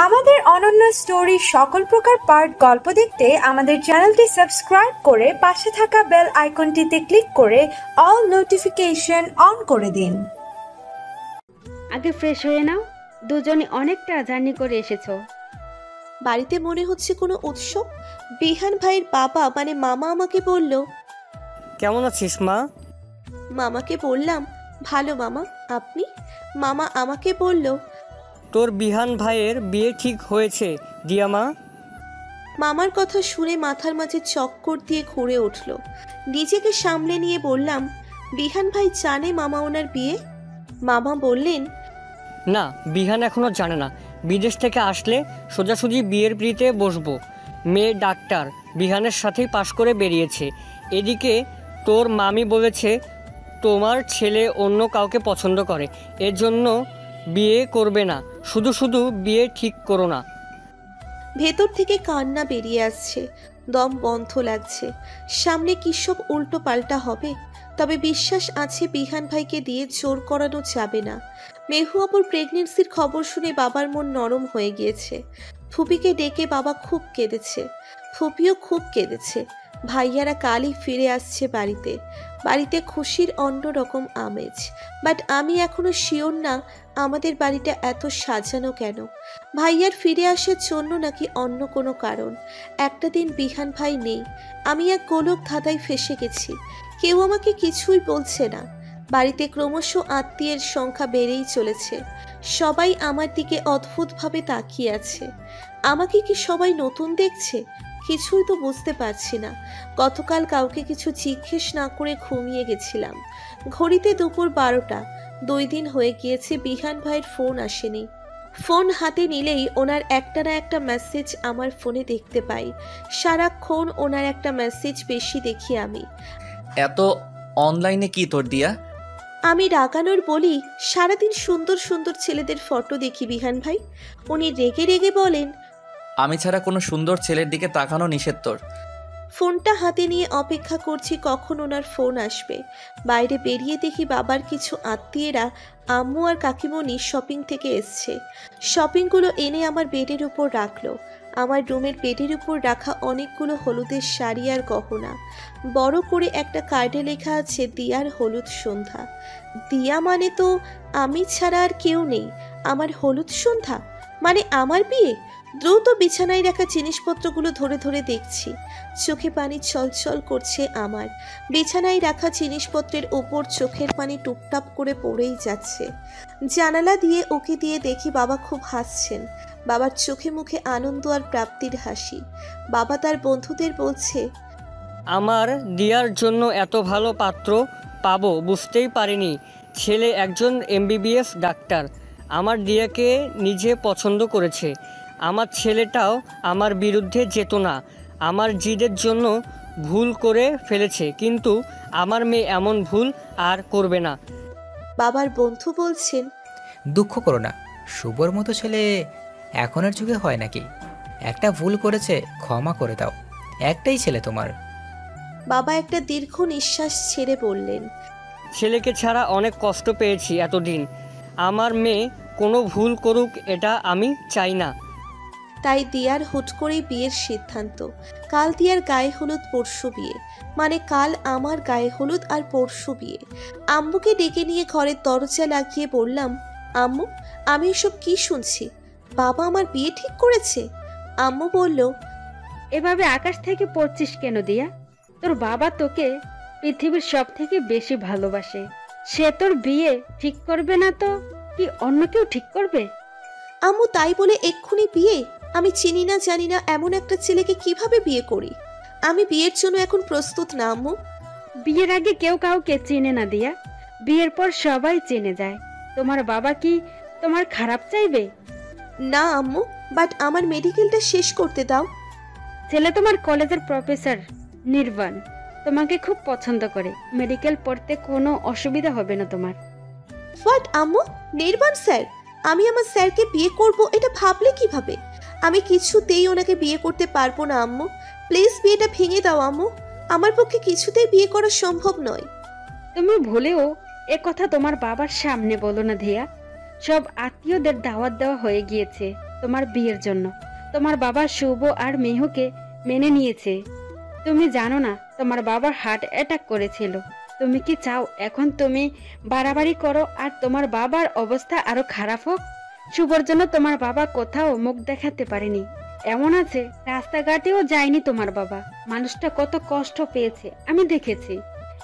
আমাদের অনন্য স্টোরি সকল প্রকার পার্ট গল্প দেখতে আমাদের চ্যানেলটি সাবস্ক্রাইব করে পাশে থাকা বেল আইকনটিতে ক্লিক করে অল নোটিফিকেশন অন করে দিন। আগে ফ্রেশ হয়ে নাও, দুজনে অনেকটা জার্নি করে এসেছো। বাড়িতে মনে হচ্ছে কোনো উৎসব। বিহান ভাইয়ের বাবা মানে মামা আমাকে বলল, কেমন আছিস মা? মামাকে বললাম, ভালো মামা, আপনি? মামা আমাকে বলল, তোর বিহান ভাইয়ের বিয়ে ঠিক হয়েছে দিয়া মা। মামার কথা শুনে মাথার মাঝে চক্কর দিয়ে ঘুরে উঠল। নিজেকে সামলে নিয়ে বললাম, বিহান ভাই জানে মামা ওনার বিয়ে? মামা বললেন, না, বিহান এখনো জানে না। বিদেশ থেকে আসলে সোজাসুজি বিয়ের পিড়িতে বসবো। মেয়ে ডাক্তার, বিহানের সাথেই পাশ করে বেরিয়েছে। এদিকে তোর মামি বলেছে তোমার ছেলে অন্য কাউকে পছন্দ করে, এর জন্য বিয়ে করবে না। শুধু শুধু বিয়ে ঠিক করো না। ভেতর থেকে কান্না বেরিয়ে আসছে, দম বন্ধ লাগছে। সামনে কি সব উল্টো পাল্টা হবে। তবে বিশ্বাস আছে বিহান ভাইকে দিয়ে জোর করানো যাবে না। মেহু আপুর প্রেগনেন্সির খবর শুনে বাবার মন নরম হয়ে গিয়েছে। ফুপিকে ডেকে বাবা খুব কেঁদেছে, ফুপিও খুব কেঁদেছে। ভাইয়ারা কালই ফিরে আসছে বাড়িতে। বাড়িতে খুশির অন্যরকম আমেজ। বাট আমি এখনো শিওর না আমাদের বাড়িটা এত সাজানো কেন। ভাইয়ার ফিরে আসার জন্য নাকি অন্য কোনো কারণ। একটা দিন বিহান ভাই নেই, আমি এক গোলক ধাঁধায় ফেসে গেছি। কেউ আমাকে কিছুই বলছে না। বাড়িতে ক্রমশ আত্মীয়ের সংখ্যা বেড়েই চলেছে। সবাই আমার দিকে অদ্ভুতভাবে তাকিয়ে আছে। আমাকে কি সবাই নতুন দেখছে? কিছুই তো বুঝতে পারছি না। গতকাল কাউকে কিছু জিজ্ঞেস না করে ঘুমিয়ে গেছিলাম। ঘড়িতে দুপুর 12টা। 2 দিন হয়ে গিয়েছে বিহান ভাইয়ের ফোন আসেনি। ফোন হাতে নিলেই ওনার একটা না একটা মেসেজ আমার ফোনে দেখতে পাই। সারাক্ষণ ওনার একটা মেসেজ বেশি দেখি আমি। এত অনলাইনে কি তোর দিয়া? আমি রাগানোর বলি, সারাদিন সুন্দর সুন্দর ছেলেদের ফটো দেখি বিহান ভাই। উনি রেগে রেগে বলেন, আমি ছাড়া কোনো সুন্দর ছেলের দিকে তাকানো নিষেধ তোর। ফোনটা হাতে নিয়ে অপেক্ষা করছি কখন ওনার ফোন আসবে। বাইরে বেরিয়ে দেখি বাবার কিছু আত্মীয়রা, আম্মু আর কাকিমণি শপিং থেকে এসছে। শপিংগুলো এনে আমার বেডের উপর রাখলো। আমার রুমের বেডের উপর রাখা অনেকগুলো হলুদের শাড়ি আর গহনা। বড় করে একটা কার্ডে লেখা আছে দিয়ার হলুদ সন্ধ্যা। দিয়া মানে তো আমি ছাড়া আর কেউ নেই। আমার হলুদ সন্ধ্যা মানে আমার বিয়ে। দ্রুত বিছানায় রাখা জিনিসপত্রগুলো ধরে ধরে দেখছি। চোখে পানি ছলছল করছে আমার। বিছানায় রাখা জিনিসপত্রের ওপর চোখের পানি টুপটাপ করে পড়েই যাচ্ছে। জানালা দিয়ে উকি দিয়ে দেখি বাবা খুব হাসছেন। বাবার চোখে মুখে আনন্দ আর প্রাপ্তির হাসি। বাবা তার বন্ধুদের বলছে, আমার দিয়ার জন্য এত ভালো পাত্র পাবো বুঝতেই পারিনি। ছেলে একজন MBBS ডাক্তার। আমার দিয়াকে নিজে পছন্দ করেছে। আমার ছেলেটাও আমার বিরুদ্ধে যেত না। আমার জিদের জন্য ভুল করে ফেলেছে, কিন্তু আমার মেয়ে এমন ভুল আর করবে না। বাবার বন্ধু বলছেন, দুঃখ করো না, শুভর মতো ছেলে এখনের যুগে হয় নাকি? একটা ভুল করেছে, ক্ষমা করে দাও। একটাই ছেলে তোমার। বাবা একটা দীর্ঘ নিঃশ্বাস ছেড়ে বললেন, ছেলেকে ছাড়া অনেক কষ্ট পেয়েছি এতদিন। আমার মেয়ে কোনো ভুল করুক, এটা আমি চাই না। তাই দিয়ার হুট করেই বিয়ের সিদ্ধান্ত। কাল দিয়ার গায়ে হলুদ, পরশু বিয়ে। মানে কাল আমার গায়ে হলুদ আর পরশু বিয়ে। আম্মুকে ডেকে নিয়ে ঘরের দরজা লাগিয়ে বললাম, আম্মু, আমি এসব কি শুনছি? বাবা আমার বিয়ে ঠিক করেছে? আম্মু বলল, এভাবে আকাশ থেকে পড়ছিস কেন দিয়া? তোর বাবা তোকে পৃথিবীর সব থেকে বেশি ভালোবাসে। সে তোর বিয়ে ঠিক করবে না তো কি অন্য কেউ ঠিক করবে? আম্মু তাই বলে এক্ষুনি বিয়ে? আমি চিনি না জানি না এমন একটা ছেলেকে কিভাবে বিয়ে করি? আমি বিয়ের জন্য এখন প্রস্তুত না আম্মু। বিয়ের আগে কেউ কাউকে চেনে না দিয়া, বিয়ের পর সবাই চেনে যায়। তোমার বাবা কি তোমার খারাপ চাইবে? না আম্মু, বাট আমার মেডিকেলটা শেষ করতে দাও। ছেলে তোমার কলেজের প্রফেসর নির্বাণ, তোমাকে খুব পছন্দ করে। মেডিকেল পড়তে কোনো অসুবিধা হবে না তোমার। হোয়াট আম্মু? নির্বাণ স্যার? আমি আমার স্যারকে বিয়ে করব এটা ভাবলে কিভাবে? আমি কিছুতেই ওনাকে বিয়ে করতে পারবো না আম্মু। প্লিজ বিয়েটা ভেঙে দাও আম্মু। আমার পক্ষে কিছুতেই বিয়ে করা সম্ভব নয়। তুমি ভুলেও এ কথা তোমার বাবার সামনে বলো না ধিয়া। সব আত্মীয়দের দাওয়াত দেওয়া হয়ে গিয়েছে তোমার বিয়ের জন্য। তোমার বাবা শুভ আর মেহুকে মেনে নিয়েছে। তুমি জানো না তোমার বাবার হার্ট অ্যাটাক করেছিল। তুমি কি চাও এখন তুমি বাড়াবাড়ি করো আর তোমার বাবার অবস্থা আরো খারাপ হোক? শুভর জন্য তোমার বাবা কোথাও মুখ দেখাতে পারেনি। এমন আছে রাস্তাঘাটেও যায়নি তোমার বাবা। মানুষটা কত কষ্ট পেয়েছে আমি দেখেছি।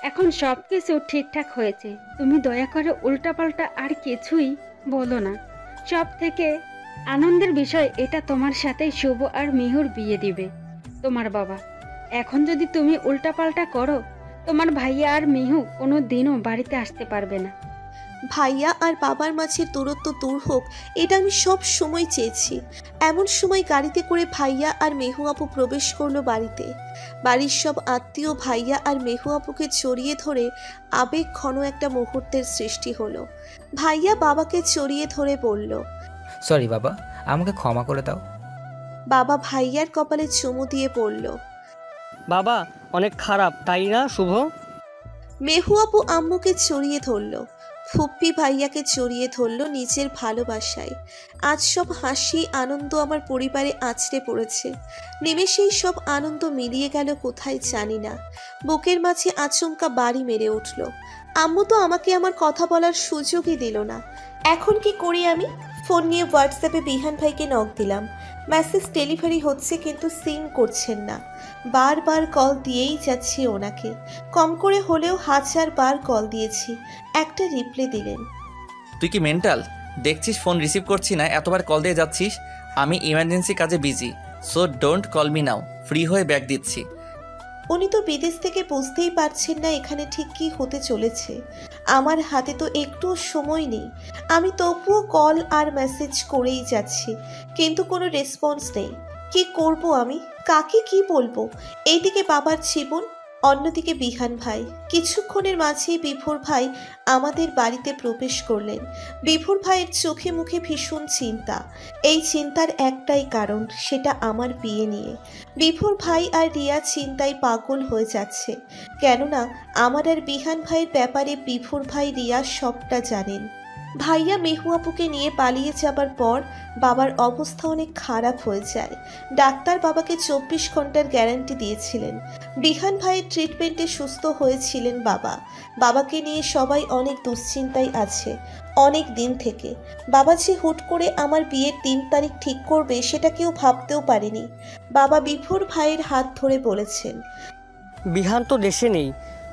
এখন সবকিছু ঠিকঠাক হয়েছে। তুমি দয়া করে উল্টাপাল্টা আর কিছুই বলো না। সব থেকে আনন্দের বিষয় এটা, তোমার সাথে শুভ আর মিহুর বিয়ে দিবে তোমার বাবা। এখন যদি তুমি উল্টাপাল্টা করো, তোমার ভাইয়া আর মিহু কোনো দিনও বাড়িতে আসতে পারবে না। ভাইয়া আর বাবার মাঝের দূরত্ব দূর হোক, এটা আমি সব সময় চেয়েছি। এমন সময় গাড়িতে করে ভাইয়া আর মেহু আপু প্রবেশ করলো বাড়িতে। বাড়ির সব আত্মীয় ভাইয়া আর মেহু আপুকে জড়িয়ে ধরে আবেগ ঘন একটা মুহূর্তের সৃষ্টি হলো। ভাইয়া বাবাকে জড়িয়ে ধরে বলল, সরি বাবা, আমাকে ক্ষমা করে দাও। বাবা ভাইয়ার কপালে চুমু দিয়ে পড়ল। বাবা অনেক খারাপ তাই না শুভ? মেহু আপু আম্মুকে জড়িয়ে ধরল। ফুপ্পি ভাইয়াকে জড়িয়ে ধরল নিজের ভালোবাসায়। আজ সব হাসি আনন্দ আমার পরিবারে আছড়ে পড়েছে। নিমেষেই সব আনন্দ মিলিয়ে গেল কোথায় জানি না। বুকের মাঝে আচমকা বাড়ি মেরে উঠল। আম্মু তো আমাকে আমার কথা বলার সুযোগই দিল না। এখন কি করি আমি? ফোন নিয়ে হোয়াটসঅ্যাপে বিহান ভাইকে নক দিলাম। মেসেজ ডেলিভারি হচ্ছে কিন্তু সিন করছেন না। বারবার কল দিয়েই যাচ্ছি ওনাকে। কম করে হলেও 1000 বার কল দিয়েছি, একটা রিপ্লাই দিলেন। তুই কি মেন্টাল? দেখছিস ফোন রিসিভ করছি না, এতবার কল দিয়ে যাচ্ছিস। আমি ইমার্জেন্সি কাজে busy, so don't call me now. Free হয়ে ব্যাক দিচ্ছি। উনি তো বিদেশ থেকে বুঝতেই পারছেন না এখানে ঠিক কী হতে চলেছে। আমার হাতে তো একটুও সময় নেই। আমি তবুও কল আর মেসেজ করেই যাচ্ছি, কিন্তু কোনো রেসপন্স নেই। কি করব আমি? কাকে কি বলবো? এইদিকে বাবার জীবন, অন্যদিকে বিহান ভাই। কিছুক্ষণের মাঝেই বিভোর ভাই আমাদের বাড়িতে প্রবেশ করলেন। বিভোর ভাইয়ের চোখে মুখে ভীষণ চিন্তা। এই চিন্তার একটাই কারণ, সেটা আমার বিয়ে নিয়ে। বিভোর ভাই আর রিয়া চিন্তায় পাগল হয়ে যাচ্ছে, কেননা আমার আর বিহান ভাইয়ের ব্যাপারে বিভোর ভাই রিয়া সবটা জানেন। ভাইয়া মেহু আপুকে নিয়ে পালিয়ে যাবার পর বাবার অবস্থা অনেক খারাপ হয়ে যায়। ডাক্তার বাবাকে 24 ঘন্টার গ্যারান্টি দিয়েছিলেন। বিহান ভাইয়ের ট্রিটমেন্টে সুস্থ হয়েছিলেন বাবা। বাবাকে নিয়ে সবাই অনেক দুশ্চিন্তায় আছে অনেক দিন থেকে। বাবা যে হুট করে আমার বিয়ের 3 তারিখ ঠিক করবে সেটা কেউ ভাবতেও পারেনি। বাবা বিভোর ভাইয়ের হাত ধরে বলেছেন, বিহান তো দেশে নেই,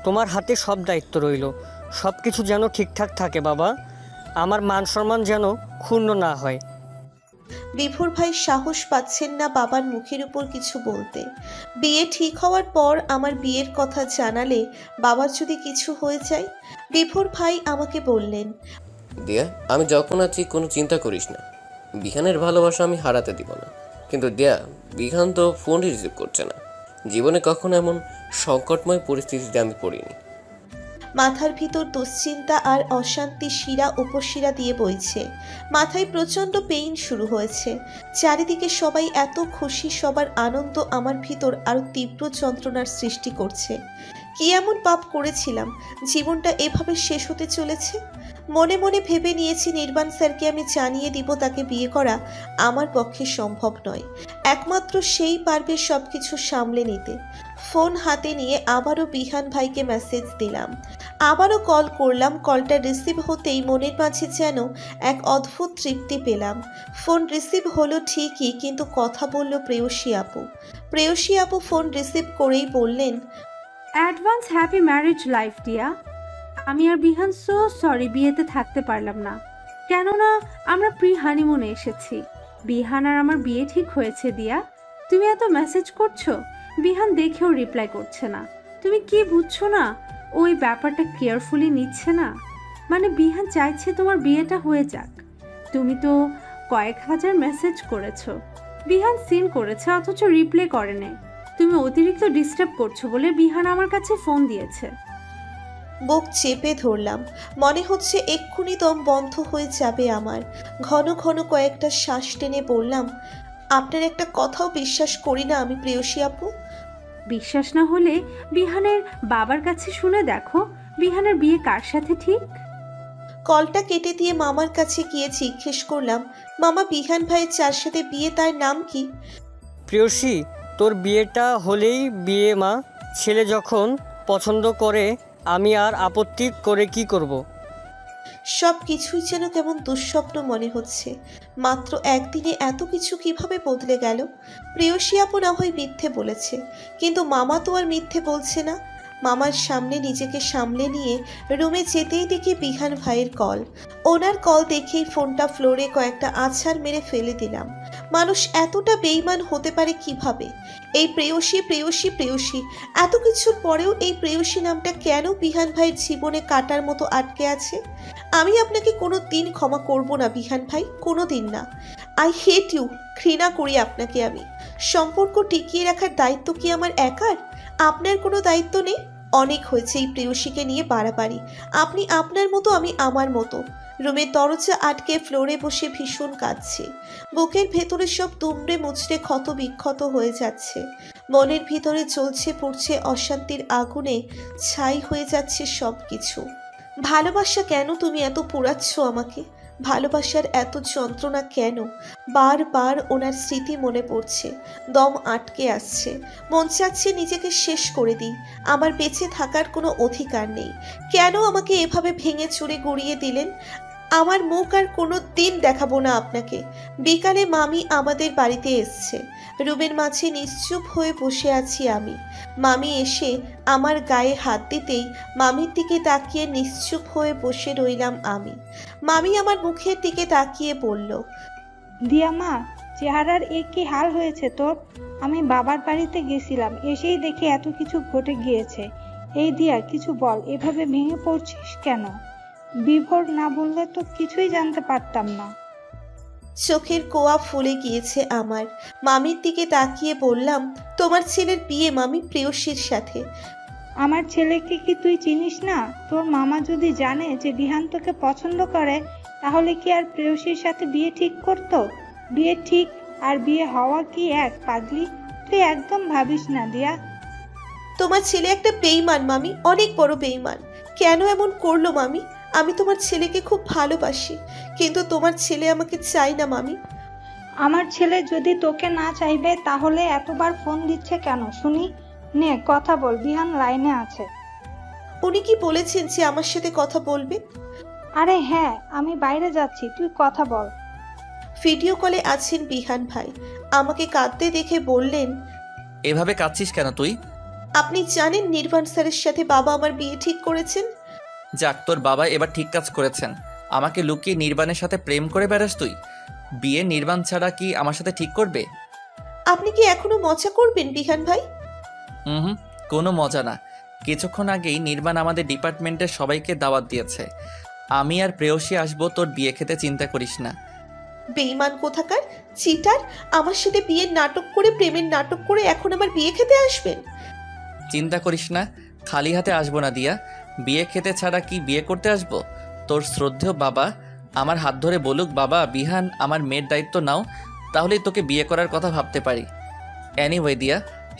তোমার হাতে সব দায়িত্ব রইল। সব কিছু যেন ঠিকঠাক থাকে বাবা। আমার মান সম্মান যেন ক্ষুণ্ণ না হয়। বিভোর ভাই সাহস পাচ্ছেন না বাবার মুখের উপর কিছু বলতে। বিয়ে ঠিক হওয়ার পর আমার বিয়ের কথা জানালে বাবার যদি কিছু হয়ে যায়। বিভোর ভাই আমাকে বললেন, দিয়া, আমি যখন আছি কোনো চিন্তা করিস না। বিহানের ভালোবাসা আমি হারাতে দিব না। কিন্তু দিয়া, বিহান তো ফোনই রিসিভ করছে না। জীবনে কখনো এমন সংকটময় পরিস্থিতিতে আমি পড়িনি। মাথার ভিতর দুশ্চিন্তা আর অশান্তি শিরা উপশিরা দিয়ে বইছে। মাথায় প্রচণ্ড পেইন শুরু হয়েছে। চারিদিকে সবাই এত খুশি, সবার আনন্দ আমার ভিতর আরো তীব্র যন্ত্রণার সৃষ্টি করছে। কি এমন পাপ করেছিলাম জীবনটা এভাবে শেষ হতে চলেছে? মনে মনে ভেবে নিয়েছি নির্বাণ স্যারকে আমি জানিয়ে দিব তাকে বিয়ে করা আমার পক্ষে সম্ভব নয়। একমাত্র সেই পারবে সবকিছু সামলে নিতে। ফোন হাতে নিয়ে আবারও বিহান ভাইকে মেসেজ দিলাম। আবারও কল করলাম। কলটা রিসিভ হতেই মনের মাঝে যেন এক অদ্ভুত তৃপ্তি পেলাম। ফোন রিসিভ হলো ঠিকই, কিন্তু কথা বলল প্রেয়সী আপু। প্রেয়সী আপু ফোন রিসিভ করেই বললেন, অ্যাডভান্স হ্যাপি ম্যারেজ লাইফ ডিয়া। আমি আর বিহান সো সরি বিয়েতে থাকতে পারলাম না, কেননা আমরা প্রি হানিমুনে এসেছি। বিহান আর আমার বিয়ে ঠিক হয়েছে দিয়া। তুমি এত মেসেজ করছো, বিহান দেখেও রিপ্লাই করছে না। তুমি কি বুঝছো না ওই ব্যাপারটা কেয়ারফুলি নিচ্ছে না? মানে বিহান চাইছে তোমার বিয়েটা হয়ে যাক। তুমি তো কয়েক হাজার মেসেজ করেছো, বিহান সিন করেছে অথচ রিপ্লাই করে নেই। তুমি অতিরিক্ত ডিস্টার্ব করছো বলে বিহান আমার কাছে ফোন দিয়েছে। বুক চেপে ধরলাম। মনে হচ্ছে এক্ষুনি দম বন্ধ হয়ে যাবে আমার। ঘন ঘন কয়েকটা শ্বাস টেনে বললাম, আপনার একটা কথাও বিশ্বাস করি না আমি প্রেয়সী আপু। বিশ্বাস না হলে বিহানের বাবার কাছে শুনে দেখো বিহানের বিয়ে কার সাথে ঠিক। কলটা কেটে দিয়ে মামার কাছে গিয়ে জিজ্ঞেস করলাম, মামা বিহান ভাইয়ের যার সাথে বিয়ে তার নাম কি? প্রিয়সী, তোর বিয়েটা হলেই বিয়ে মা। ছেলে যখন পছন্দ করে আমি আর আপত্তি করে কি করব। সব কিছুই যেন কেমন দুঃস্বপ্ন মনে হচ্ছে। মাত্র একদিনে এত কিছু কিভাবে বদলে গেল? প্রেয়সী আপু না হয় মিথ্যে বলেছে, কিন্তু মামা তো আর মিথ্যে বলছে না। মামার সামনে নিজেকে সামলে নিয়ে রুমে যেতেই দেখি বিহান ভাইয়ের কল। ওনার কল দেখেই ফোনটা ফ্লোরে কয়েকটা আছাড় মেরে ফেলে দিলাম। মানুষ এতটা বেইমান হতে পারে কিভাবে? এই প্রেয়সী প্রেয়সী প্রেয়সী, এত কিছুর পরেও এই প্রেয়সী নামটা কেন বিহান ভাইয়ের জীবনে কাটার মতো আটকে আছে? আমি আপনাকে কোনো দিন ক্ষমা করব না বিহান ভাই, কোনো দিন না। আই হেট ইউ, ঘৃণা করি আপনাকে আমি। সম্পর্ক টিকিয়ে রাখার দায়িত্ব কি আমার একার? আপনার কোনো দায়িত্ব নেই? অনেক হয়েছে এই প্রেয়সীকে নিয়ে বাড়াবাড়ি। আপনি আপনার মতো, আমি আমার মতো। রুমের দরজা আটকে ফ্লোরে বসে ভীষণ কাঁদছি। বুকের ভেতরে সব দুমড়ে মুচড়ে ক্ষত বিক্ষত হয়ে যাচ্ছে। মনের ভিতরে জ্বলছে পড়ছে অশান্তির আগুনে, ছাই হয়ে যাচ্ছে সব কিছু। ভালোবাসা কেন তুমি এত পোড়াচ্ছ আমাকে? ভালোবাসার এত যন্ত্রণা কেন? বারবার ওনার স্মৃতি মনে পড়ছে, দম আটকে আসছে। মন চাচ্ছে নিজেকে শেষ করে দিই। আমার বেঁচে থাকার কোনো অধিকার নেই। কেন আমাকে এভাবে ভেঙে চুরে গড়িয়ে দিলেন? আমার মুখ আর কোনো দিন দেখাবো না আপনাকে। বিকালে মামি আমাদের বাড়িতে এসছে। রুমের মাঝে নিশ্চুপ হয়ে বসে আছি আমি। মামি এসে আমার গায়ে হাত দিতেই মামির দিকে তাকিয়ে নিশ্চুপ হয়ে বসে রইলাম আমি। মামি আমার মুখের দিকে তাকিয়ে বলল, দিয়া মা, চেহারার কি হাল হয়েছে তোর? আমি বাবার বাড়িতে গেছিলাম, এসেই দেখি এত কিছু ঘটে গিয়েছে। এই দিয়া, কিছু বল, এভাবে ভেঙে পড়ছিস কেন? বিভোর না বললে তো কিছুই জানতে পারতাম না। চোখের কোয়া ফুলে গিয়েছে আমার। মামির দিকে তাকিয়ে বললাম, তোমার ছেলের বিয়ে মামি প্রেয়সীর সাথে। আমার ছেলেকে কি তুই চিনিস না? তোর মামা যদি জানে যে বিহান তোকে পছন্দ করে, তাহলে কি আর প্রেয়সীর সাথে বিয়ে ঠিক করতো? বিয়ে ঠিক আর বিয়ে হওয়া কি এক, পাগলি? তুই একদম ভাবিস না দিয়া। তোমার ছেলে একটা বেঈমান মামি, অনেক বড় বেঈমান। কেন এমন করলো মামি? আমি তোমার ছেলেকে খুব ভালোবাসি, কিন্তু তোমার ছেলে আমাকে চাই না মামি। আমার ছেলে যদি তোকে না চাইবে তাহলে এতবার ফোন দিচ্ছে কেন শুনি? নে কথা বল, বিহান লাইনে আছে। উনি কি বলেছেন যে আমার সাথে কথা বলবে? আরে হ্যাঁ, আমি বাইরে যাচ্ছি, তুই কথা বল। ভিডিও কলে আছেন বিহান ভাই। আমাকে কাঁদতে দেখে বললেন, এভাবে কাঁদছিস কেন তুই? আপনি জানেন নির্বাণ স্যারের সাথে বাবা আমার বিয়ে ঠিক করেছেন? যাক, তোর বাবা এবার ঠিক কাজ করেছেন। আমাকে লুকিয়ে নির্বাণের সাথে প্রেম করে বেড়াস তুই? বিয়ে নির্বাণ ছাড়া কি আমার সাথে ঠিক করবে? আপনি কি এখনো মজা করবেন বিহান ভাই? হুম, কোনো মজা না। কিছুক্ষণ আগেই নির্বাণ আমাদের ডিপার্টমেন্টের সবাইকে দাওয়াত দিয়েছে। আমি আর প্রেয়সী আসবো তোর বিয়ে খেতে, চিন্তা করিস না। বেঈমান কোথাকার, চিটার! আমার সাথে বিয়ের নাটক করে, প্রেমের নাটক করে এখন আমার বিয়ে খেতে আসবেন? চিন্তা করিস না, খালি হাতে আসবো না দিয়া। বিয়ে খেতে ছাড়া কি বিয়ে করতে আসবো? তোর শ্রদ্ধেয় বাবা আমার হাত ধরে বলুক, বাবা বিহান আমার মেয়ের দায়িত্ব নাও, তাহলেই তোকে বিয়ে করার কথা ভাবতে পারি। এনিওয়ে দিয়া,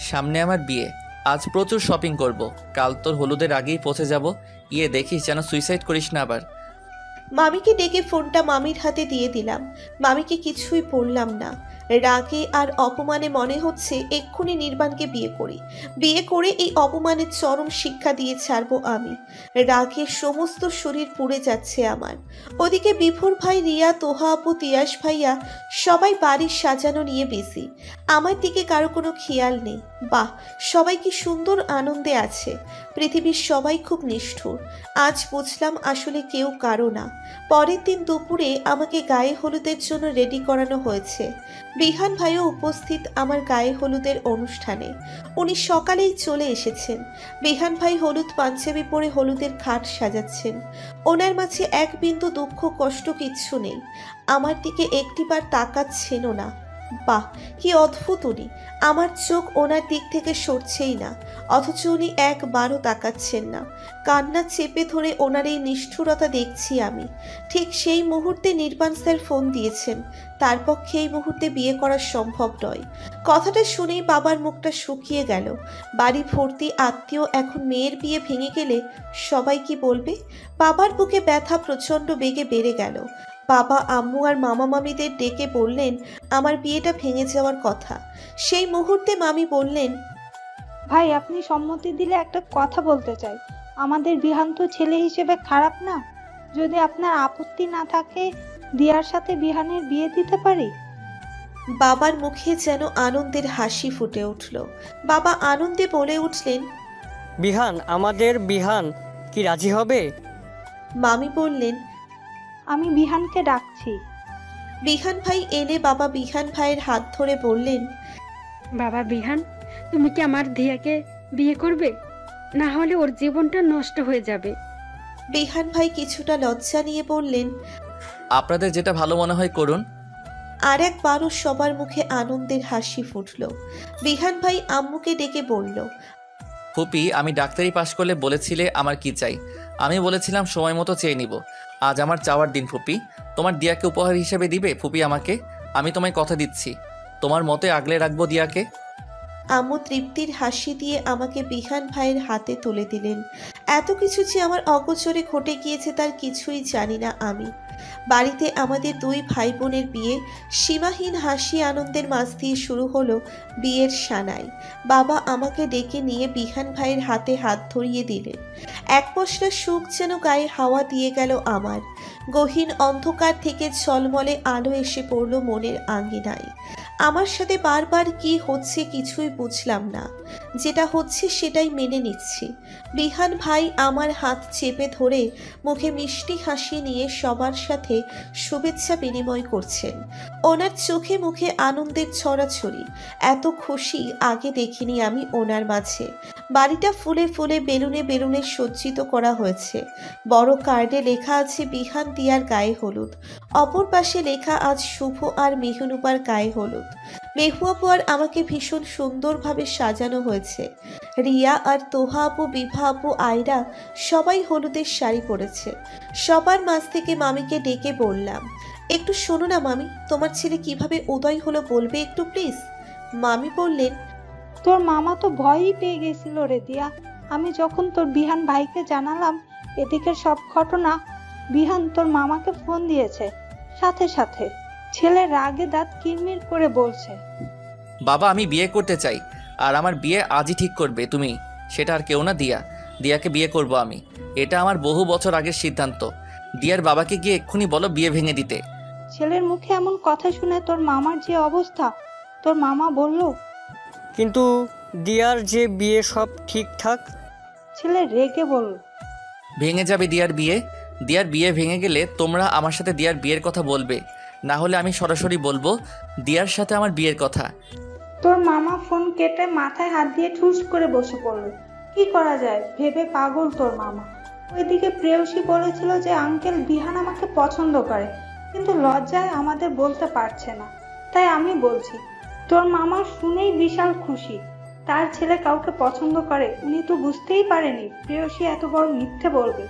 সামনে আমার বিয়ে। আজ প্রচুর শপিং করব। কাল তোর হলুদের আগেই পৌঁছে যাব। দেখিস যেন সুইসাইড করিস না আবার। মামিকে ডেকে ফোনটা মামির হাতে দিয়ে দিলাম। মামিকে কিছুই বললাম না। রাগে আর অপমানে মনে হচ্ছে এক্ষুনি নির্বাণকে বিয়ে করি। বিয়ে করে এই অপমানের চরম শিক্ষা দিয়ে ছাড়বো আমি। রাগে সমস্ত শরীর পুড়ে যাচ্ছে আমার। ওদিকে বিভোর ভাই, রিয়া, তোহা আপু, তিয়াস ভাইয়া সবাই বাড়ির সাজানো নিয়ে বিজি। আমার দিকে কারো কোনো খেয়াল নেই। বাহ, সবাই কি সুন্দর আনন্দে আছে। পৃথিবীর সবাই খুব নিষ্ঠুর। আজ বুঝলাম আসলে কেউ কারো না। পরের দিন দুপুরে আমাকে গায়ে হলুদের জন্য রেডি করানো হয়েছে। বিহান ভাইও উপস্থিত আমার গায়ে হলুদের অনুষ্ঠানে। উনি সকালেই চলে এসেছেন। বিহান ভাই হলুদ পাঞ্জাবি পরে হলুদের খাট সাজাচ্ছেন। ওনার মাঝে এক বিন্দু দুঃখ কষ্ট কিচ্ছু নেই। আমার দিকে একটিবার তাকাচ্ছেনও না। বাহ, কি অদ্ভুত উনি! আমার চোখ ওনার দিক থেকে সরছেই না, অথচ উনি একবারও তাকাচ্ছেন না। কান্না চেপে ধরে ওনার এই নিষ্ঠুরতা দেখছি আমি। ঠিক সেই মুহূর্তে নির্বাণ স্যার ফোন দিয়েছেন, তার পক্ষে এই মুহূর্তে বিয়ে করা সম্ভব নয়। কথাটা শুনেই বাবার মুখটা শুকিয়ে গেল। বাড়ি ভর্তি আত্মীয়, এখন মেয়ের বিয়ে ভেঙে গেলে সবাই কি বলবে? বাবার বুকে ব্যথা প্রচণ্ড বেগে বেড়ে গেল। বাবা, আম্মু আর মামা মামিদের ডেকে বললেন আমার বিয়েটা ভেঙে যাওয়ার কথা। সেই মুহূর্তে মামি বললেন, ভাই আপনি সম্মতি দিলে একটা কথা বলতে চাই। আমাদের বিহান তো ছেলে হিসেবে খারাপ না। যদি আপনার আপত্তি না থাকে দিয়ার সাথে বিহানের বিয়ে দিতে পারি। বাবার মুখে যেন আনন্দের হাসি ফুটে উঠল। বাবা আনন্দে বলে উঠলেন, বিহান, আমাদের বিহান কি রাজি হবে? মামি বললেন, আমি বিহানকে ডাকছি। বিহান ভাই এলে বাবা বিহান ভাইয়ের হাত ধরে বললেন, বাবা বিহান, তুমি কি আমার দিয়াকে বিয়ে করবে? না হলে ওর জীবনটা নষ্ট হয়ে যাবে। বিহান ভাই কিছুটা লজ্জা নিয়ে বললেন, আপনাদের যেটা ভালো মনে হয় করুন। আর একবারও সবার মুখে আনন্দের হাসি ফুটল। বিহান ভাই আম্মুকে ডেকে বলল, ফুপি, আমি ডাক্তারি পাশ করলে বলেছিলে আমার কি চাই। আমি বলেছিলাম সময় মতো চেয়ে নিব। আজ আমার চাওয়ার দিন ফুপি। তোমার দিয়াকে উপহার হিসেবে দিবে ফুপি আমাকে? আমি তোমায় কথা দিচ্ছি, তোমার মতে আগলে রাখবো দিয়াকে। আম্মু তৃপ্তির হাসি দিয়ে আমাকে বিহান ভাইয়ের হাতে তুলে দিলেন। এত কিছু যে আমার অগোচরে ঘটে গিয়েছে তার কিছুই জানি না আমি। বাড়িতে আমাদের দুই ভাই বোনের বিয়ে। সীমাহীন হাসি আনন্দের মাঝ দিয়ে শুরু হলো বিয়ের সানাই। বাবা আমাকে ডেকে নিয়ে বিহান ভাইয়ের হাতে হাত ধরিয়ে দিলেন। এক পশলা সুখ যেন গায়ে হাওয়া দিয়ে গেল আমার। গহীন অন্ধকার থেকে ঝলমলে আলো এসে পড়ল মনের আঙ্গিনায়। আমার সাথে বারবার কি হচ্ছে কিছুই বুঝলাম না। যেটা হচ্ছে সেটাই মেনে নিচ্ছি। বিহান ভাই আমার হাত চেপে ধরে মুখে মিষ্টি হাসি নিয়ে সবার সাথে শুভেচ্ছা বিনিময় করছেন। ওনার চোখে মুখে আনন্দের ছড়াছড়ি। এত খুশি আগে দেখিনি আমি ওনার মাঝে। বাড়িটা ফুলে ফুলে বেলুনে বেলুনে সজ্জিত করা হয়েছে। বড় কার্ডে লেখা আছে বিহান দিয়ার গায়ে হলুদ। অপর পাশে লেখা আজ শুভ আর মেহনুবার গায়ে হলুদ। মেহু আপু আর আমাকে ভীষণ সুন্দরভাবে সাজানো হয়েছে। রিয়া আর তোহা আপু, বিভা আপু, আয়রা সবাই হলুদের শাড়ি পরেছে। সবার মাঝ থেকে মামিকে ডেকে বললাম, একটু শোনো না মামি, তোমার ছেলে কিভাবে উদয় হলো বলবে একটু প্লিজ। মামি বললেন, তোর মামা তো ভয়ই পেয়ে গেছিল রে দিয়া। আমি যখন তোর বিহান ভাইকে জানালাম এদিকের সব ঘটনা, বিহান তোর মামাকে ফোন দিয়েছে। সাথে সাথে ছেলে রাগে দাঁত কিরমির করে বলছে, বাবা, আমি বিয়ে করতে চাই, আর আমার বিয়ে আজই ঠিক করবে তুমি। সেটা আর কেউ না, দিয়াকে বিয়ে করব আমি। এটা আমার বহু বছর আগের সিদ্ধান্ত। দিয়ার বাবাকে গিয়ে এক্ষুনি বলো বিয়ে ভেঙে দিতে। ছেলের মুখে এমন কথা শুনে তোর মামার যে অবস্থা, তোর মামা বলল। কিন্তু দিয়ার যে বিয়ে সব ঠিকঠাক। ছেলে রেগে বলল, ভেঙে যাবে দিয়ার বিয়ে। দিয়ার বিয়ে ভেঙে গেলে তোমরা আমার সাথে দিয়ার বিয়ের কথা বলবে, না হলে আমি সরাসরি বলবো দিয়ার সাথে আমার বিয়ের কথা। তোর মামা ফোন কেটে মাথায় হাত দিয়ে ঠুস করে বসে পড়ল। কি করা যায় ভেবে পাগল তোর মামা। ওইদিকে প্রেয়সী বলেছিল যে আঙ্কেল বিহান আমাকে পছন্দ করে, কিন্তু লজ্জায় আমাদের বলতে পারছে না। তাই আমি বলছি, তোর মামা শুনেই বিশাল খুশি। তার ছেলে কাউকে পছন্দ করে, উনি তো বুঝতেই পারেনি প্রেয়সী এত বড় মিথ্যে বলবে।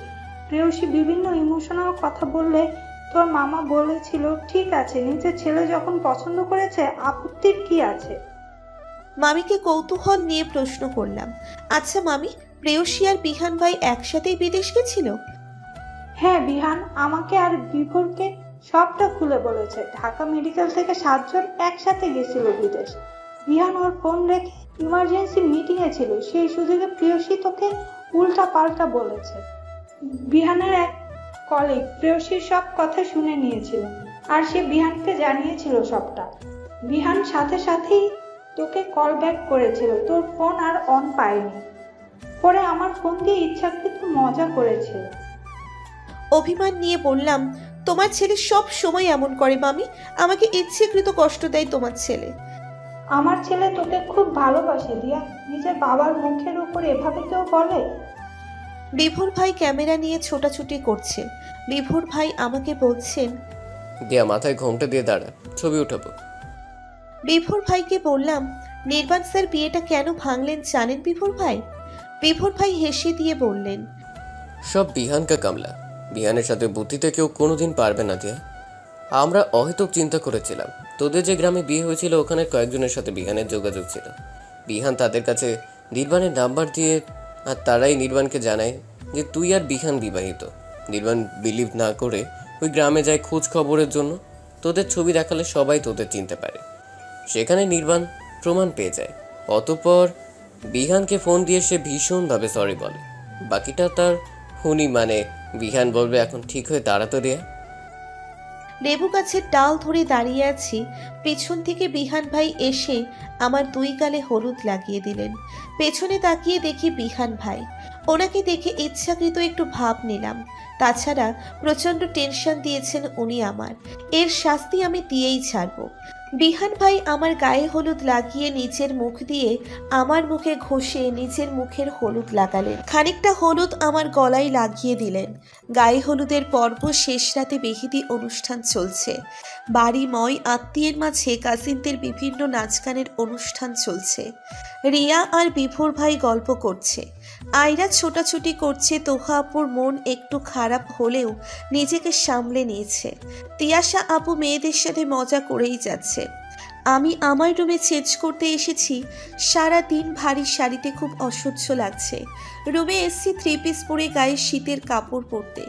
প্রেয়সী বিভিন্ন ইমোশনাল কথা বললে তোর মামা বলেছিল ঠিক আছে, নিজের ছেলে যখন পছন্দ করেছে আপত্তির কি আছে। মামিকে কৌতূহল নিয়ে প্রশ্ন করলাম, আচ্ছা মামি, প্রেয়সী আর বিহান ভাই একসাথেই বিদেশ গেছিল? হ্যাঁ, বিহান আমাকে আর বিভোরকে সবটা খুলে বলেছে। ঢাকা মেডিকেল থেকে 7 জন একসাথে গেছিল বিদেশ। বিহান ওর ফোন রেখে ইমার্জেন্সি মিটিং এ ছিল, সেই সুযোগে প্রেয়সী তোকে উল্টা পাল্টা বলেছে। বিহানের এক কলিগ প্রেয়সীর সব কথা শুনে নিয়েছিল, আর সে বিহানকে জানিয়েছিল সবটা। বিহান সাথে সাথেই তোকে কল ব্যাক করেছিল, তোর ফোন আর অন পায়নি। পরে আমার ফোন দিয়ে ইচ্ছাকৃত মজা করেছিল। অভিমান নিয়ে বললাম, তোমার ছেলে সব সময় এমন করে মামি, আমাকে ইচ্ছেকৃত কষ্ট দেয় তোমার ছেলে। আমার ছেলে তোকে খুব ভালোবাসে দিয়া, নিজের বাবার মুখের উপর এভাবে কেউ বলে? বিভোর ভাই ক্যামেরা নিয়ে ছোটাছুটি করছে। বিভোর ভাই আমাকে বলছেন, দিয়া মাথায় ঘোমটা দিয়ে দাঁড়া, ছবি উঠাবো। বিভোর ভাইকে বললাম, নির্বাণ স্যার বিয়েটা কেন ভাঙলেন জানেন বিভোর ভাই? বিভোর ভাই হেসে দিয়ে বললেন, সব বিহান কা কামলা। বিহানের সাথে বুদ্ধিতে কেউ কোনোদিন পারবে না দিয়া। আমরা অহেতুক চিন্তা করেছিলাম। তোদের যে গ্রামে বিয়ে হয়েছিল ওখানে কয়েকজনের সাথে বিহানের যোগাযোগ ছিল। বিহান তাদের কাছে নির্বাণের নাম্বার দিয়ে, আর তারাই নির্বাণকে জানায় যে তুই আর বিহান বিবাহিত। নির্বাণ বিলিভ না করে ওই গ্রামে যায় খোঁজ খবরের জন্য। তোদের ছবি দেখালে সবাই তোদের চিনতে পারে। সেখানে নির্বাণ প্রমাণ পেয়ে যায়। অতঃপর বিহানকে ফোন দিয়ে সে ভীষণভাবে সরি বলে। বাকিটা তার হুনি, মানে বিহান বলবে এখন ঠিক হয়ে দাঁড়াতে দেয়া। লেবু গাছের ডাল ধরে দাঁড়িয়ে আছি, পেছন থেকে বিহান ভাই এসে আমার 2 গালে হলুদ লাগিয়ে দিলেন। পেছনে তাকিয়ে দেখি বিহান ভাই। ওনাকে দেখে ইচ্ছাকৃত একটু ভাব নিলাম। তাছাড়া প্রচণ্ড টেনশন দিয়েছেন উনি আমার, এর শাস্তি আমি দিয়েই ছাড়বো। বিহান ভাই আমার গায়ে হলুদ লাগিয়ে নিচের মুখ দিয়ে আমার মুখে ঘষে নিজের মুখের হলুদ লাগালেন। খানিকটা হলুদ আমার গলায় লাগিয়ে দিলেন। গায়ে হলুদের পর্ব শেষ রাতে বেহিদি অনুষ্ঠান চলছে। বাড়িময় আত্মীয়ের মাঝে কাজিনদের বিভিন্ন নাচ গানের অনুষ্ঠান চলছে। রিয়া আর বিভোর ভাই গল্প করছে। আয়রা ছোটাছুটি করছে। তোহা আপুর মন একটু খারাপ হলেও নিজেকে সামলে নিয়েছে। তিয়াশা আপু মেয়েদের সাথে মজা করেই যাচ্ছে। আমি আমার রুমে চেঞ্জ করতে এসেছি। সারা দিন ভারী শাড়িতে খুব অসহ্য লাগছে। রুমে এসছি 3 পিস পরে গায়ে শীতের কাপড় পরতে।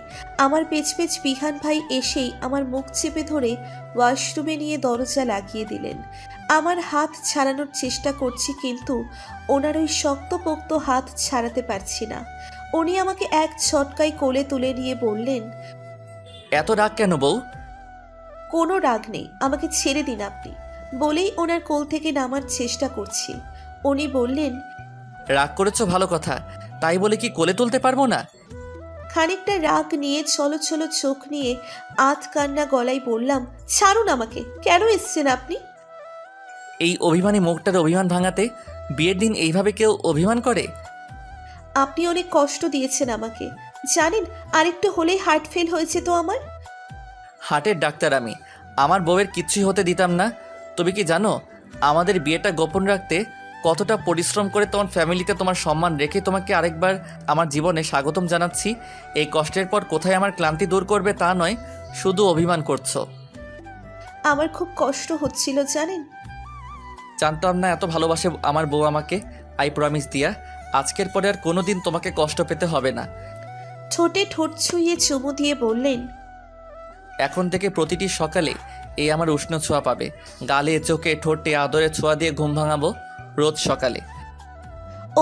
আমার পেছ বিহান ভাই এসেই আমার মুখ চেপে ধরে ওয়াশরুমে নিয়ে দরজা লাগিয়ে দিলেন। আমার হাত ছাড়ানোর চেষ্টা করছি, কিন্তু ওনার ওই শক্তপোক্ত হাত ছাড়াতে পারছি না। উনি আমাকে এক ছটকায় কোলে তুলে নিয়ে বললেন, এত রাগ কেন বউ? কোনো রাগ নেই, আমাকে ছেড়ে দিন আপনি, বলেই ওনার কোল থেকে নামার চেষ্টা করছি। উনি বললেন, রাগ করেছো ভালো কথা, তাই বলে কি কোলে তুলতে পারবো না? খানিকটা রাগ নিয়ে ছলো ছলো চোখ নিয়ে আধ কান্না গলায় বললাম, ছাড়ুন আমাকে, কেন এসছেন আপনি? এই অভিমানী মুখটার অভিমান ভাঙাতে বিয়ের দিন এইভাবে কেউ অভিমান করে? আপনি অনেক কষ্ট দিয়েছেন আমাকে, জানেন আরেকটু হলেই হার্ট ফেল হয়েছে তো আমার। হার্টের ডাক্তার আমি, আমার বউয়ের কিচ্ছুই হতে দিতাম না। তুমি কি জানো আমাদের বিয়েটা গোপন রাখতে কতটা পরিশ্রম করে? তোমার ফ্যামিলিতে তোমার সম্মান রেখে তোমাকে আরেকবার আমার জীবনে স্বাগতম জানাচ্ছি। এই কষ্টের পর কোথায় আমার ক্লান্তি দূর করবে তা নয়, শুধু অভিমান করছো। আমার খুব কষ্ট হচ্ছিল জানেন। জানতাম না এত ভালোবাসে আমার বউ আমাকে। আই প্রমিস দিয়া, আজকের পরে আর কোনোদিন তোমাকে কষ্ট পেতে হবে না। ঠোঁটে ঠোঁট ছুঁয়ে চুমু দিয়ে বললেন, এখন থেকে প্রতিটি সকালে এই আমার উষ্ণ ছোঁয়া পাবে। গালে চোখে ঠোঁটে আদরে ছোঁয়া দিয়ে ঘুম ভাঙাবো রোজ সকালে।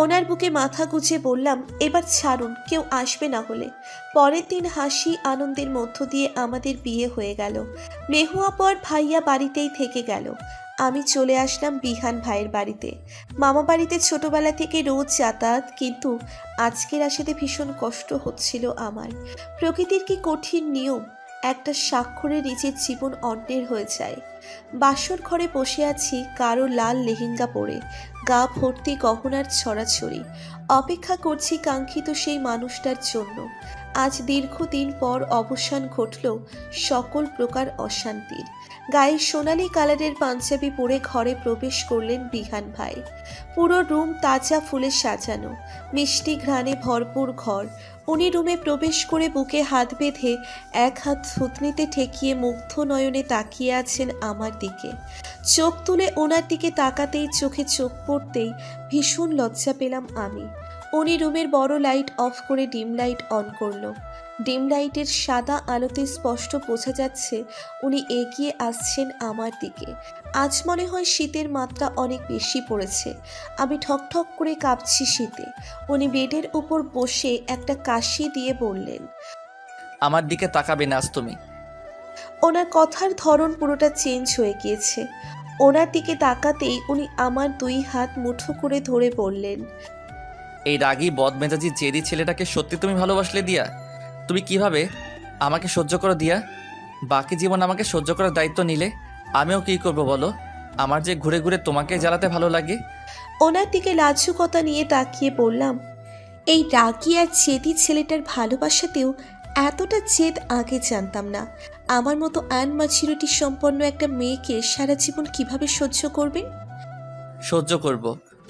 ওনার বুকে মাথা গুজে বললাম, এবার ছাড়ুন, কেউ আসবে না হলে। পরের দিন হাসি আনন্দের মধ্য দিয়ে আমাদের বিয়ে হয়ে গেল। মেহুয়া পর ভাইয়া বাড়িতেই থেকে গেল। আমি চলে আসলাম বিহান ভাইয়ের বাড়িতে। মামা বাড়িতে ছোটবেলা থেকে রোজ যাতায়াত, কিন্তু আজকের আসাতে ভীষণ কষ্ট হচ্ছিল আমার। প্রকৃতির কি কঠিন নিয়ম, একটা স্বাক্ষরে নিজের জীবন অন্যের হয়ে যায়। বাসর ঘরে বসে আছি কারো লাল লেহেঙ্গা পরে, গা ভর্তি গহনার ছড়াছড়ি। অপেক্ষা করছি কাঙ্ক্ষিত সেই মানুষটার জন্য। আজ দীর্ঘদিন পর অবসান ঘটল সকল প্রকার অশান্তির। গায়ে সোনালি কালারের পাঞ্জাবি পরে ঘরে প্রবেশ করলেন বিহান ভাই। পুরো রুম তাজা ফুলে সাজানো, মিষ্টি ঘ্রাণে ভরপুর ঘর। উনি রুমে প্রবেশ করে বুকে হাত বেঁধে এক হাত থুতনিতে ঠেকিয়ে মুগ্ধ নয়নে তাকিয়ে আছেন আমার দিকে। চোখ তুলে ওনার দিকে তাকাতেই চোখে চোখ পড়তেই ভীষণ লজ্জা পেলাম আমি। উনি রুমের বড় লাইট অফ করে ডিম লাইট অন করলো। ডিম লাইটের সাদা আলোতে স্পষ্ট বোঝা যাচ্ছে উনি এগিয়ে আসছেন আমার দিকে। আজ মনে হয় শীতের মাত্রা অনেক বেশি পড়েছে। আমি ঠকঠক করে কাঁপছি শীতে। উনি বেডের উপর বসে একটা কাশি দিয়ে বললেন, আমার দিকে তাকাবে না আজ তুমি। ওনার কথার ধরন পুরোটা চেঞ্জ হয়ে গিয়েছে। ওনার দিকে তাকাতেই উনি আমার 2 হাত মুঠো করে ধরে বললেন, এই রাগী বদমেজাজি জেদি ছেলেটাকে সত্যি তুমি ভালোবাসলে দিয়া? তুমি কিভাবে আমাকে সহ্য করো দিয়া? বাকি জীবন আমাকে সহ্য করার দায়িত্ব নিলে আমিও কি করব বলো? আমার যে ঘুরে ঘুরে তোমাকে জ্বালাতে ভালো লাগে। ওনার দিকে লাজুকতা নিয়ে তাকিয়ে বললাম, এই রাগী আর জেদি ছেলেটার ভালোবাসাতেও এতটা জেদ আগে জানতাম না। আমার মতো ম্যাচুরিটি সম্পন্ন একটা মেয়েকে সারা জীবন কিভাবে সহ্য করবেন? সহ্য করব,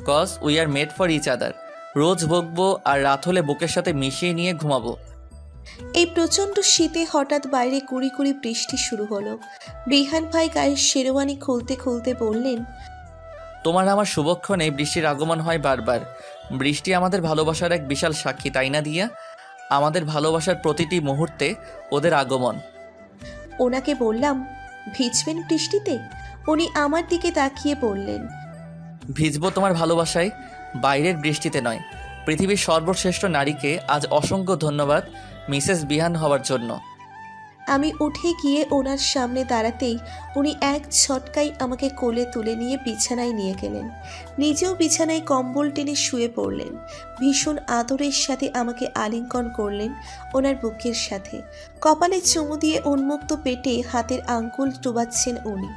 cause we are made for each other. রোজ বকবো আর রাত হলে বুকের সাথে মিশিয়ে নিয়ে ঘুমাবো। এই প্রচণ্ড শীতে হঠাৎ বাইরে কুড়ি কুড়ি বৃষ্টি শুরু হলো। বিহান ভাই গায়ের শেরওয়ানি খুলতে খুলতে বললেন, তোমার আমার শুভক্ষণে বৃষ্টির আগমন হয় বারবার। বৃষ্টি আমাদের ভালোবাসার এক বিশাল সাক্ষী, তাই না দিয়া? আমাদের ভালোবাসার প্রতিটি মুহূর্তে ওদের আগমন। ওনাকে বললাম, ভিজবেন বৃষ্টিতে? উনি আমার দিকে তাকিয়ে বললেন, ভিজবো তোমার ভালোবাসায়, বাইরের বৃষ্টিতে নয়। পৃথিবীর সর্বশ্রেষ্ঠ নারীকে আজ অসংখ্য ধন্যবাদ মিসেস বিহান হওয়ার জন্য। আমি উঠে গিয়ে ওনার সামনে দাঁড়াতেই উনি এক ঝটকায় আমাকে কোলে তুলে নিয়ে বিছানায় নিয়ে গেলেন। নিজেও বিছানায় কম্বল টেনে শুয়ে পড়লেন। ভীষণ আদরের সাথে আমাকে আলিঙ্গন করলেন ওনার বুকের সাথে। কপালে চুমু দিয়ে উন্মুক্ত পেটে হাতের আঙ্গুল ডুবাচ্ছেন উনি।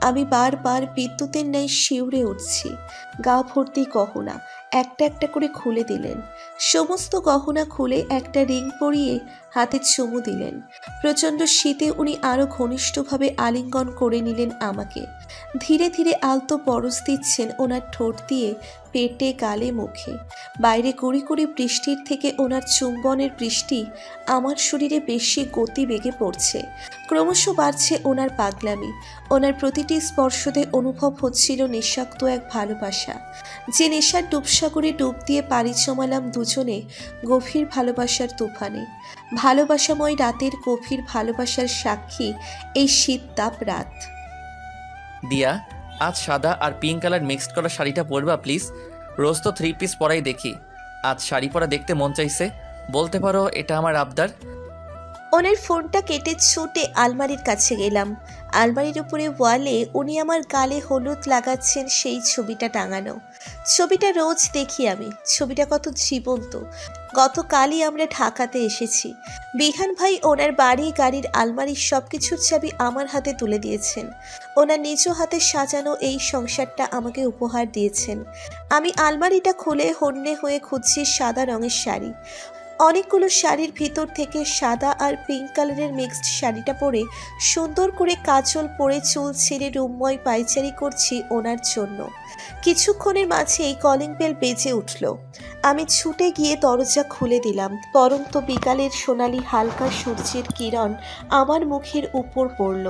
আমি বারবার বিদ্যুতের ন্যায় শিউরে উঠছি। গা ভর্তি গহনা একটা একটা করে খুলে দিলেন। সমস্ত গহনা খুলে একটা রিং পরিয়ে হাতে চুমু দিলেন। প্রচণ্ড শীতে উনি আরও ঘনিষ্ঠভাবে আলিঙ্গন করে নিলেন আমাকে। ধীরে ধীরে আলতো পরশ দিচ্ছেন ওনার ঠোঁট দিয়ে পেটে, গালে, মুখে। বাইরে কুড়ি কুড়ি বৃষ্টির থেকে ওনার চুম্বনের বৃষ্টি আমার শরীরে বেশি গতি বেগে পড়ছে। ক্রমশ বাড়ছে ওনার পাগলামি। ওনার প্রতিটি স্পর্শতে অনুভব হচ্ছিল নিঃশব্দ এক ভালোবাসা, যে নেশার ডুবসাগরে ডুব দিয়ে পাড়ি জমালাম দুজনে গভীর ভালোবাসার তুফানে। ভালোবাসাময় রাতের গভীর ভালোবাসার সাক্ষী এই শীততাপ রাত। দিয়া, আজ সাদা আর পিঙ্ক কালার মিক্সড করা শাড়িটা পরবা প্লিজ? রোজ তো 3 পিস পরাই দেখি, আজ শাড়ি পরা দেখতে মন চাইছে। বলতে পারো এটা আমার আবদার। ওনার ফোনটা কেটে ছুটে আলমারির কাছে গেলাম। আলমারির উপরে ওয়ালে উনি আমার গালে হলুদ লাগাচ্ছেন, সেই ছবিটা টাঙানো। ছবিটা রোজ দেখি আমি। ছবিটা কত জীবন্ত। গতকালই আমরা ঢাকাতে এসেছি। বিহান ভাই ওনার বাড়ি, গাড়ির, আলমারির সব কিছুর চাবি আমার হাতে তুলে দিয়েছেন। ওনার নিজ হাতে সাজানো এই সংসারটা আমাকে উপহার দিয়েছেন। আমি আলমারিটা খুলে হন্যে হয়ে খুঁজছি সাদা রঙের শাড়ি। অনেকগুলো শাড়ির ভিতর থেকে সাদা আর পিঙ্ক কালারের মিক্সড শাড়িটা পরে সুন্দর করে কাজল পরে চুল ছেড়ে রুমময় পায়চারি করছি ওনার জন্য। কিছুক্ষণের মাঝেই কলিং বেল বেজে উঠল। আমি ছুটে গিয়ে দরজা খুলে দিলাম। পরন্ত বিকালের সোনালি হালকা সূর্যের কিরণ আমার মুখের উপর পড়ল।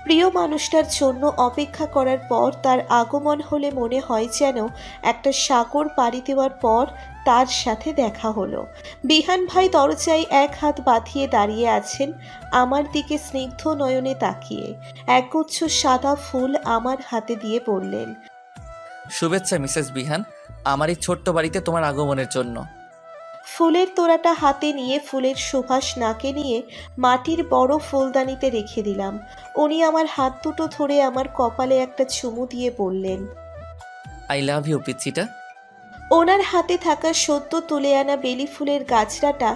প্রিয় মানুষটার জন্য অপেক্ষা করার পর তার আগমন হলে মনে হয় যেন একটা সাগর পাড়ি দেওয়ার পর তার সাথে দেখা হলো। বিহান ভাই দরজায় এক হাত বাঁধিয়ে দাঁড়িয়ে আছেন, আমার দিকে স্নিগ্ধ নয়নে তাকিয়ে। একগুচ্ছ সাদা ফুল আমার হাতে দিয়ে বললেন, শুভেচ্ছা মিসেস বিহান, আমার এই ছোট্ট বাড়িতে তোমার আগমনের জন্য। ফুলের তোড়াটা হাতে নিয়ে ফুলের সুবাস নাকে নিয়ে মাটির বড় ফুলদানিতে রেখে দিলাম। উনি আমার হাত দুটো ধরে আমার কপালে একটা চুমু দিয়ে বললেন, আই লাভ ইউ পিচ্চিটা। ওনার হাতে থাকা সদ্য তুলে আনা বেলি ফুলের গাছড়াটা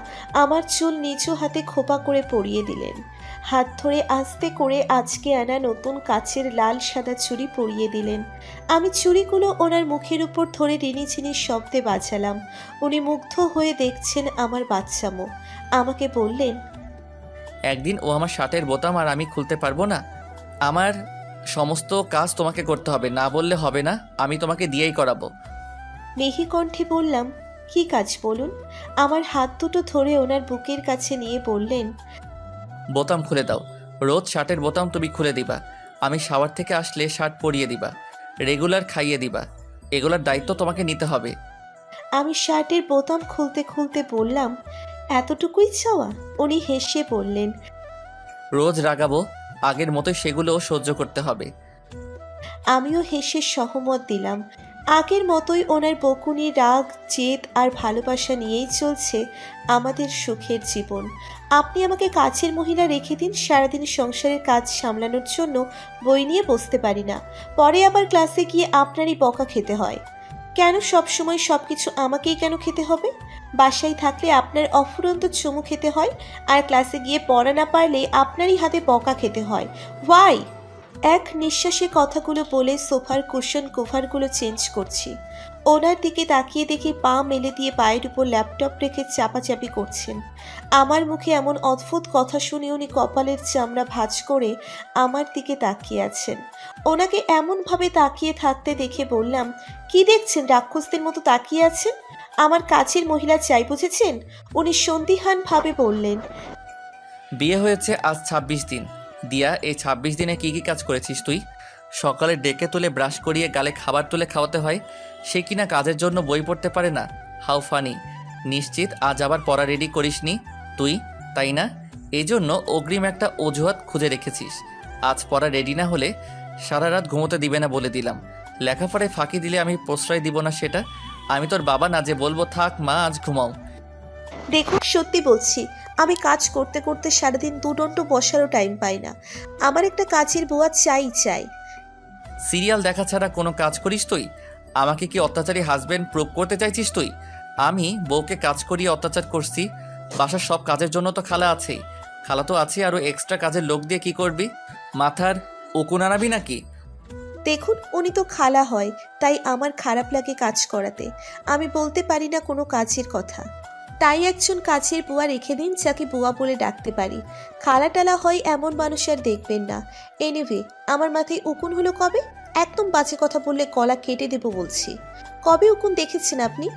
আমার চুল নিচু হাতে খোপা করে পরিয়ে দিলেন। হাত ধরে আস্তে করে আজকে আনা নতুন কাচের লাল সাদা চুড়ি পরিয়ে দিলেন। আমি চুড়িগুলো ওনার মুখের উপর ধরে রিনিঝিনি শব্দে বাজালাম। উনি মুগ্ধ হয়ে দেখছেন আমার বাচ্চামো। আমাকে বললেন, একদিন ও আমার শার্টের বোতাম আর আমি খুলতে পারবো না। আমার সমস্ত কাজ তোমাকে করতে হবে, না বললে হবে না। আমি তোমাকে দিয়েই করাবো। মিহি কণ্ঠে বললাম, কি কাজ বলুন? আমার হাত দুটো ধরে ওনার বুকের কাছে নিয়ে বললেন, বোতাম খুলে দাও। রোজ শার্টের বোতাম তুমি খুলে দিবা। আমি শাওয়ার থেকে আসলে শার্ট পরিয়ে দিবা, রেগুলার খাইয়ে দিবা। এগুলোর দায়িত্ব তোমাকে নিতে হবে। আমি শার্টের বোতাম খুলতে খুলতে বললাম, এতটুকুই চাওয়া? উনি হেসে বললেন, রোজ রাগাবো, আগের মতোই সেগুলোও সহ্য করতে হবে। আমিও হেসে সহমত দিলাম। আগের মতোই ওনার বকুনি, রাগ, জেদ আর ভালোবাসা নিয়েই চলছে আমাদের সুখের জীবন। আপনি আমাকে কাছের মহিলা রেখে দিন, সারাদিন সংসারের কাজ সামলানোর জন্য বই নিয়ে বসতে পারি না। পরে আবার ক্লাসে গিয়ে আপনারই বকা খেতে হয়। কেন সবসময় সব কিছু আমাকেই কেন খেতে হবে? বাসায় থাকলে আপনার অফুরন্ত চুমু খেতে হয়, আর ক্লাসে গিয়ে পড়া না পারলে আপনারই হাতে বকা খেতে হয়। ওয়াই? এক নিঃশ্বাসে কথাগুলো বলে সোফার কুশন কভারগুলো চেঞ্জ করছি। ওনার দিকে তাকিয়ে দেখি পা মেলে দিয়ে পায়ের উপর ল্যাপটপ রেখে চাপাচাপি করছেন। আমার মুখে এমন অদ্ভুত কথা শুনে উনি কপালের চামড়া ভাঁজ করে আমার দিকে তাকিয়ে আছেন। ওনাকে এমনভাবে তাকিয়ে থাকতে দেখে বললাম, কি দেখছেন, রাক্ষসদের মতো তাকিয়ে আছেন? আমার কাছের মহিলা চাই, বুঝেছেন? উনি সন্দিহানভাবে বললেন, বিয়ে হয়েছে আজ 26 দিন। দিয়া, এই 26 দিনে কি কি কাজ করেছিস তুই? সকালে ডেকে তুলে ব্রাশ করিয়ে গালে খাবার তুলে খাওয়াতে হয়, সে কিনা কাজের জন্য বই পড়তে পারে না। How funny. নিশ্চিত আজ আবার পড়া রেডি করিসনি তুই, তাই না? এই জন্য অগ্রিম একটা অজুহাত খুঁজে রেখেছিস। আজ পড়া রেডি না হলে সারা রাত ঘুমোতে দিবে না বলে দিলাম। লেখাপড়ায় ফাঁকি দিলে আমি প্রশ্রয় দিব না, সেটা আমি তোর বাবা না যে বলবো থাক মা আজ ঘুমাও। দেখুন সত্যি বলছি, আমি কাজ করতে করতে সারাদিন দুদণ্ড বসারও টাইম পাই না। আমার একটা কাজের বুয়া চাই। সিরিয়াল দেখা ছাড়া কোনো কাজ করিস তুই? আমাকে কি অত্যাচারী হাজবেন্ড প্রুভ করতে চাইছিস তুই? আমি বউকে কাজ করিয়ে অত্যাচার করছি? বাসার সব কাজের জন্য তো খালা আছেই। খালা তো আছে, আরও এক্সট্রা কাজের লোক দিয়ে কি করবি? মাথার উকুন আনাবি নাকি? দেখুন উনি তো খালা হয়, তাই আমার খারাপ লাগে কাজ করাতে। আমি বলতে পারি না কোনো কাজের কথা, তাই একজন কাজের বুয়া রেখে দিন যাকে বুয়া বলে ডাকতে পারি। খালা টালা হয় এমন মানুষ আর দেখবেন না। এনিওয়ে, আমার মাথায় উকুন হলো কবে? একদম বাজে কথা বললে গলা কেটে দেবো বলছি। কবে উকুন দেখেছেন আপনি?